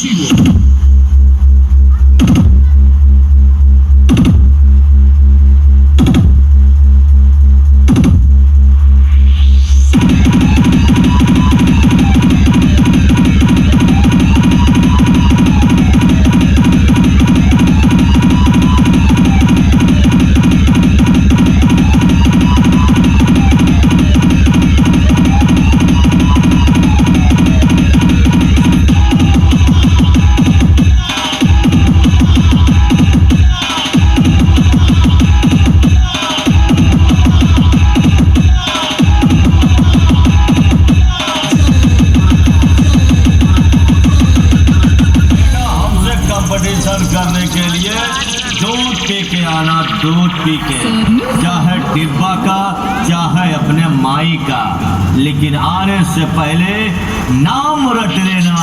Zero. Competition करने के लिए दूध पी के आना, दूध पी के, चाहे डिब्बा का चाहे अपने माई का, लेकिन आने से पहले नाम रट लेना।